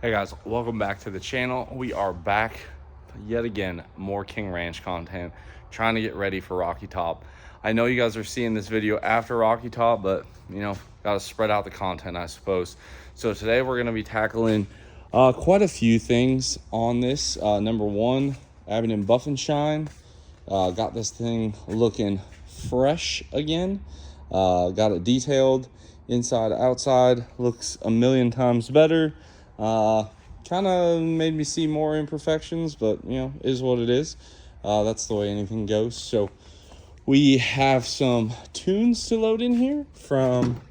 Hey guys, welcome back to the channel. We are back yet again, more King Ranch content, trying to get ready for Rocky Top. I know you guys are seeing this video after Rocky Top, but you know, gotta spread out the content, I suppose. So today we're gonna be tackling quite a few things on this. Number one, Abingdon Buff and Shine. Got this thing looking fresh again. Got it detailed inside, outside, looks a million times better. Kind of made me see more imperfections, but you know, is what it is. That's the way anything goes. So we have some tunes to load in here from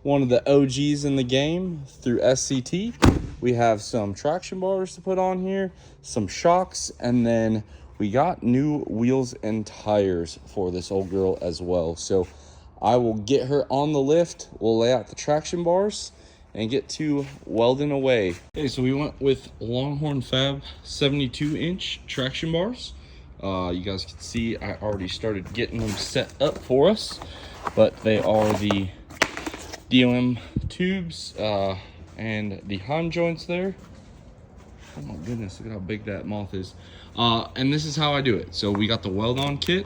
one of the OGs in the game through SCT. We have some traction bars to put on here, some shocks, and then we got new wheels and tires for this old girl as well. So I will get her on the lift. We'll lay out the traction bars and get to welding away. Okay, so we went with Longhorn Fab 72-inch traction bars. You guys can see I already started getting them set up for us, but they are the DOM tubes and the Heim joints there. Oh my goodness, look at how big that moth is. And this is how I do it. So we got the weld on kit.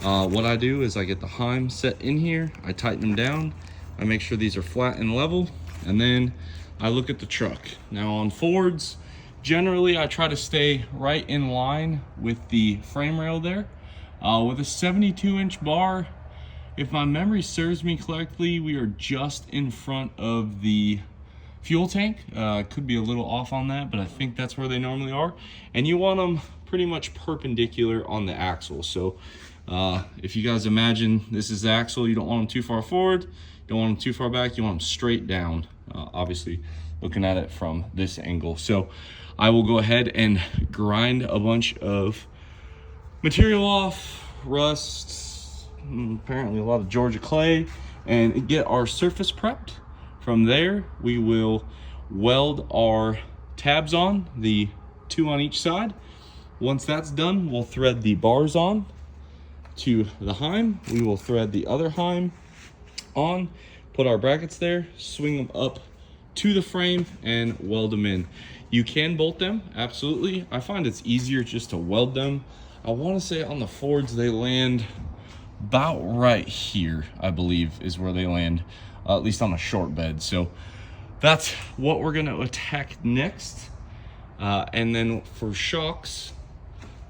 What I do is I get the Heim set in here, I tighten them down, I make sure these are flat and level, and then I look at the truck. Now on Fords, generally I try to stay right in line with the frame rail there. With a 72-inch bar, if my memory serves me correctly, we are just in front of the fuel tank. Could be a little off on that, but I think that's where they normally are. And you want them pretty much perpendicular on the axle. So if you guys imagine this is the axle, you don't want them too far forward, you don't want them too far back, you want them straight down. Obviously looking at it from this angle. So I will go ahead and grind a bunch of material off, rust, apparently a lot of Georgia clay, and get our surface prepped. From there, we will weld our tabs on, the 2 on each side. Once that's done, we'll thread the bars on to the Heim. We will thread the other Heim on, put our brackets there, swing them up to the frame, and weld them in. You can bolt them, absolutely. I find it's easier just to weld them. I want to say on the Fords they land about right here, I believe is where they land, at least on a short bed. So that's what we're going to attack next. And then for shocks,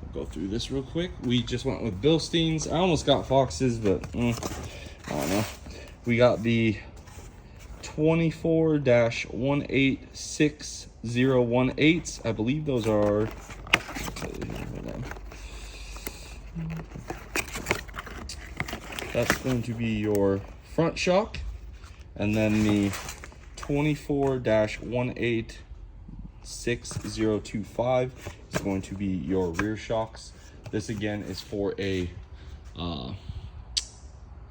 we'll go through this real quick. We just went with Bilsteins. I almost got Foxes, but I don't know. We got the 24-186-018s. I believe those are, that's going to be your front shock. And then the 24-186-025 is going to be your rear shocks. This again is for a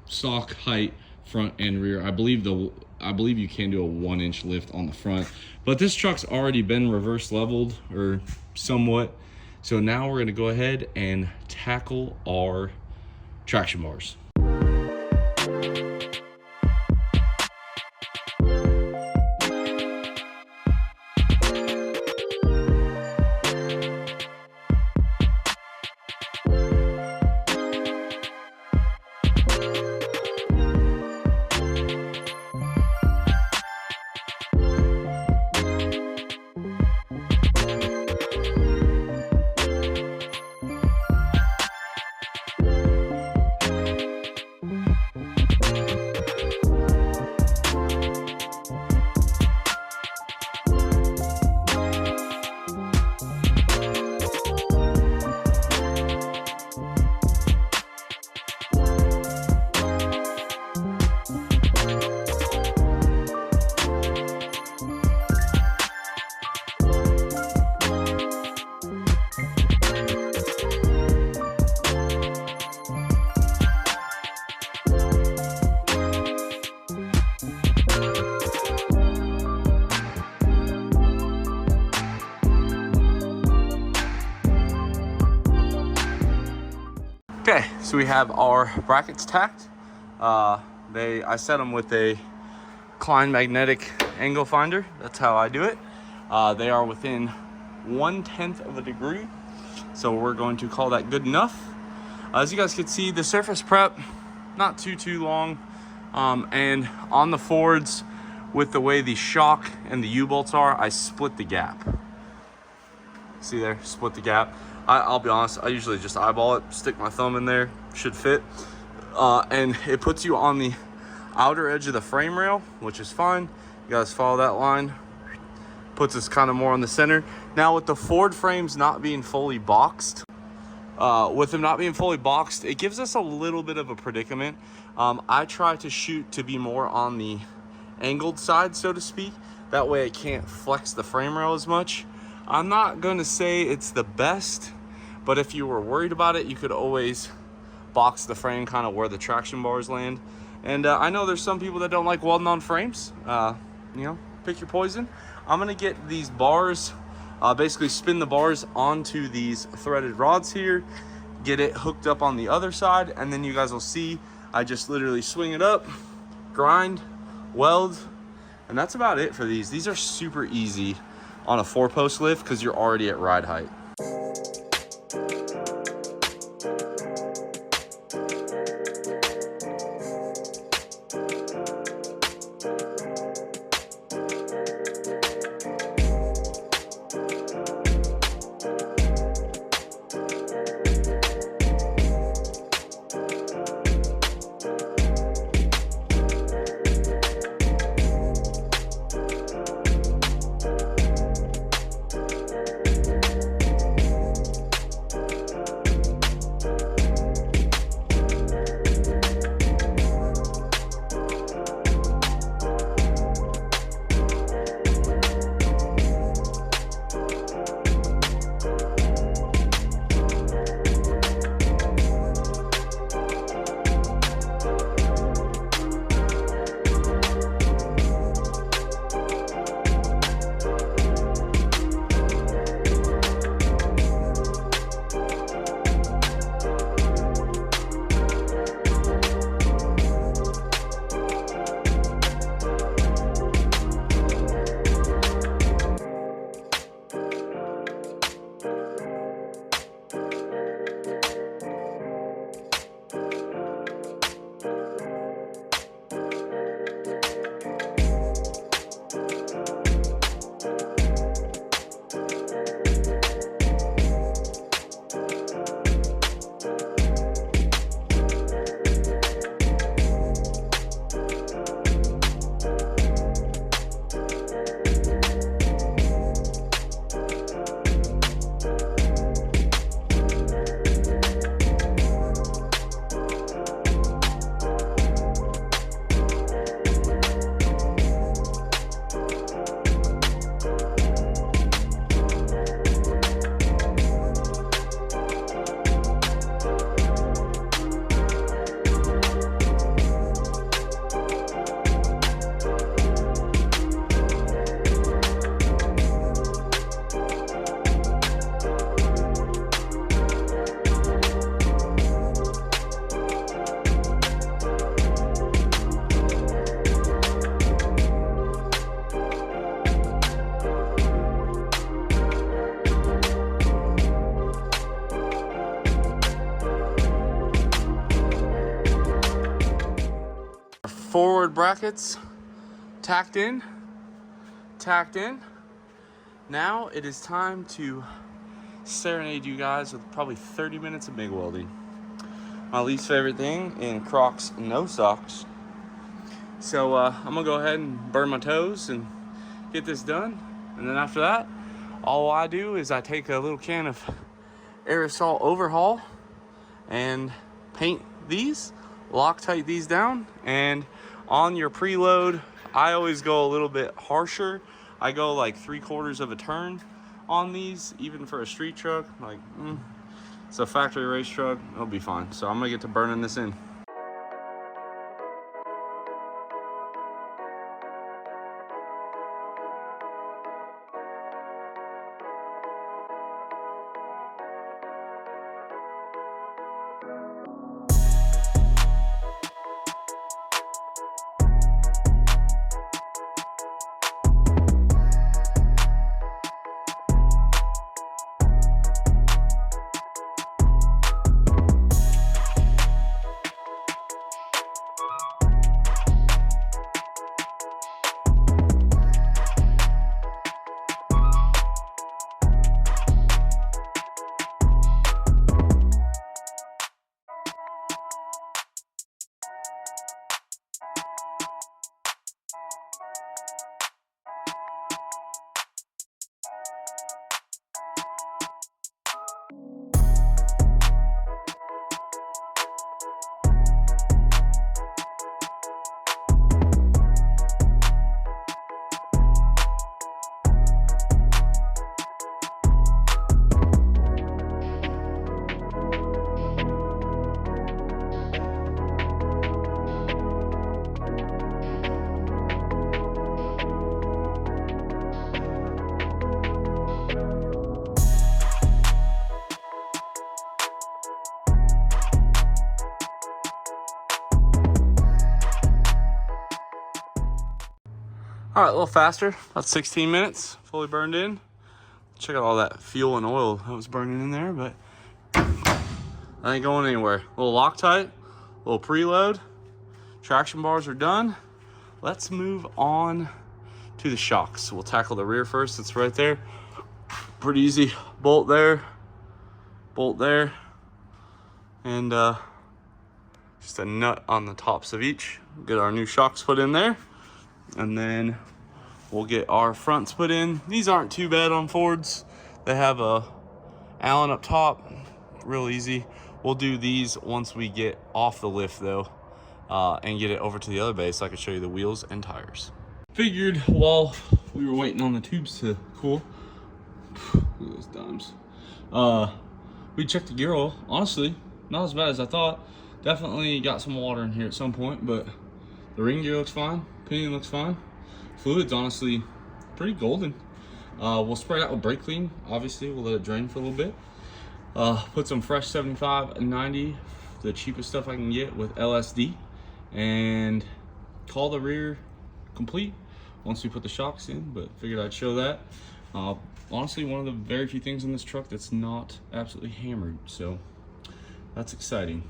stock height front and rear. I believe you can do a 1-inch lift on the front, but this truck's already been reverse leveled or somewhat. So now we're going to go ahead and tackle our traction bars. Okay, so we have our brackets tacked. I set them with a Klein magnetic angle finder. That's how I do it. They are within 1/10 of a degree, so we're going to call that good enough. As you guys can see, the surface prep, not too long. And on the Fords, with the way the shock and the U-bolts are, I split the gap. See there, split the gap. I'll be honest, I usually just eyeball it, stick my thumb in there, should fit. And it puts you on the outer edge of the frame rail, which is fine. You guys follow that line. Puts us kind of more on the center. Now with the Ford frames not being fully boxed, it gives us a little bit of a predicament. I try to shoot to be more on the angled side, so to speak. That way I can't flex the frame rail as much. I'm not going to say it's the best, but if you were worried about it, you could always box the frame kind of where the traction bars land. And I know there's some people that don't like welding on frames. You know, pick your poison. I'm going to get these bars, basically spin the bars onto these threaded rods here, get it hooked up on the other side, and then you guys will see I just literally swing it up, grind, weld, and that's about it for these. These are super easy on a 4-post lift because you're already at ride height. Forward brackets tacked in. Now it is time to serenade you guys with probably 30 minutes of MIG welding. My least favorite thing in Crocs no socks. So I'm gonna go ahead and burn my toes and get this done. And then after that, all I do is I take a little can of aerosol overhaul and paint these, Loctite these down. And on your preload, I always go a little bit harsher. I go like 3/4 of a turn on these, even for a street truck. Like, it's a factory race truck, it'll be fine. So I'm gonna get to burning this in. All right, a little faster, about 16 minutes, fully burned in. Check out all that fuel and oil that was burning in there, but I ain't going anywhere. A little Loctite, a little preload. Traction bars are done. Let's move on to the shocks. We'll tackle the rear first. It's right there. Pretty easy. Bolt there, and just a nut on the tops of each. Get our new shocks put in there, and then we'll get our fronts put in. These aren't too bad on Fords. They have a Allen up top, real easy. We'll do these once we get off the lift though, and get it over to the other bay so I can show you the wheels and tires. Figured while we were waiting on the tubes to cool, look at those dimes, we checked the gear oil. Honestly, not as bad as I thought. Definitely got some water in here at some point, but the ring gear looks fine, pinion looks fine. Fluid's honestly pretty golden. We'll spray it out with brake clean. Obviously, we'll let it drain for a little bit. Put some fresh 75 and 90, the cheapest stuff I can get with LSD, and call the rear complete once we put the shocks in, but figured I'd show that. Honestly, one of the very few things in this truck that's not absolutely hammered, so that's exciting.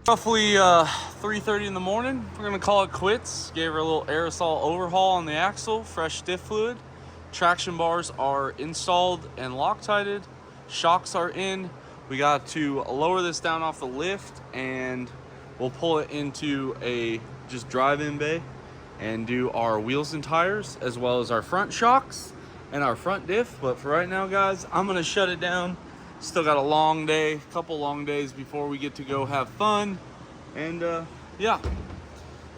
Roughly 3:30 in the morning, we're gonna call it quits. Gave her a little aerosol overhaul on the axle, fresh stiff fluid. Traction bars are installed and Loctited. Shocks are in. We got to lower this down off the lift, and we'll pull it into a just drive-in bay and do our wheels and tires, as well as our front shocks and our front diff. But for right now, guys, I'm gonna shut it down. Still got a long day, couple long days before we get to go have fun. And yeah,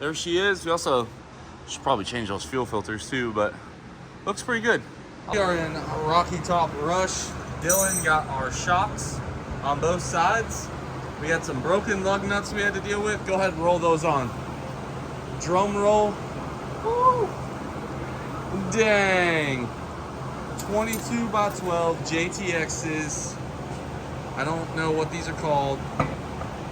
there she is. We also should probably change those fuel filters too, but looks pretty good. We are in Rocky Top Rush. Dylan got our shocks on both sides. We had some broken lug nuts we had to deal with. Go ahead and roll those on. Drum roll. Woo! Dang. 22 by 12 JTXs. I don't know what these are called,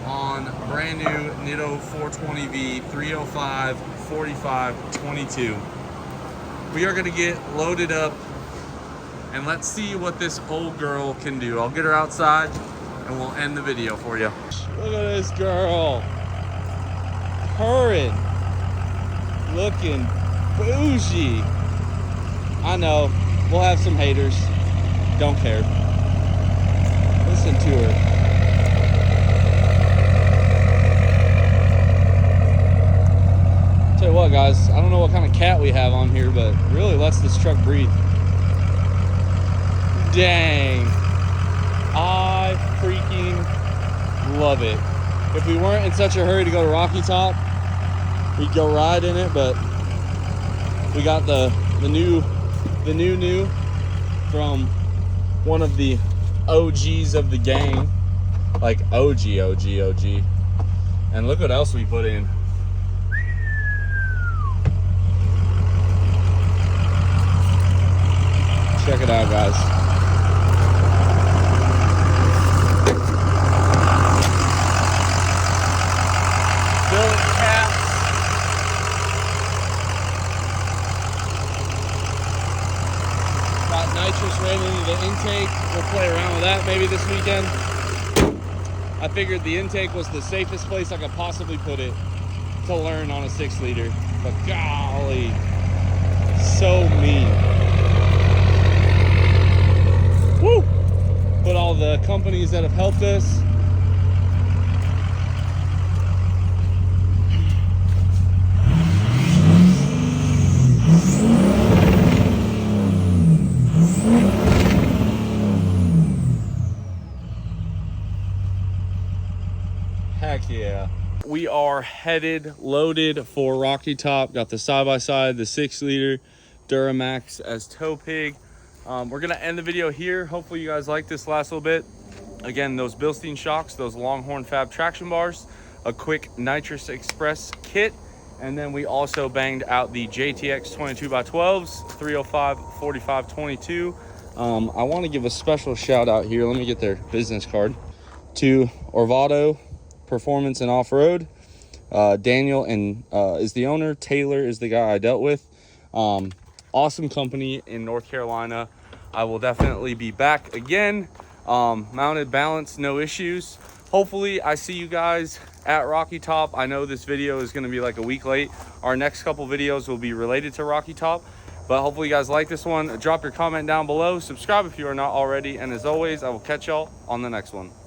on brand new Nitto 420V 305 45 22. We are gonna get loaded up and let's see what this old girl can do. I'll get her outside and we'll end the video for you. Look at this girl. Purring. Looking bougie. I know, we'll have some haters. Don't care. Listen to her. Tell you what, guys, I don't know what kind of cat we have on here, but really lets this truck breathe. Dang. I freaking love it. If we weren't in such a hurry to go to Rocky Top, we'd go ride in it, but we got the new from one of the OGs of the gang, like OG. And look what else we put in. Check it out, guys. Billet caps. Got nitrous ran into the intake. We'll play around with that maybe this weekend. I figured the intake was the safest place I could possibly put it to learn on a 6-liter. But golly, so mean. Woo! But all the companies that have helped us. Heck yeah. We are headed, loaded for Rocky Top. Got the side-by-side, the 6-liter Duramax as tow pig. We're gonna end the video here. Hopefully you guys like this last little bit. Again, those Bilstein shocks, those Longhorn Fab traction bars, a quick Nitrous Express kit, and then we also banged out the JTX 22x12s, 305 45 22. I want to give a special shout out here. Let me get their business card to Orvado Performance and Off-Road. Daniel is the owner. Taylor is the guy I dealt with. Awesome company in North Carolina. I will definitely be back again. Mounted balance, no issues. Hopefully I see you guys at Rocky Top. I know this video is going to be like a week late. Our next couple videos will be related to Rocky Top, but hopefully you guys like this one. Drop your comment down below, subscribe if you are not already, and as always, I will catch y'all on the next one.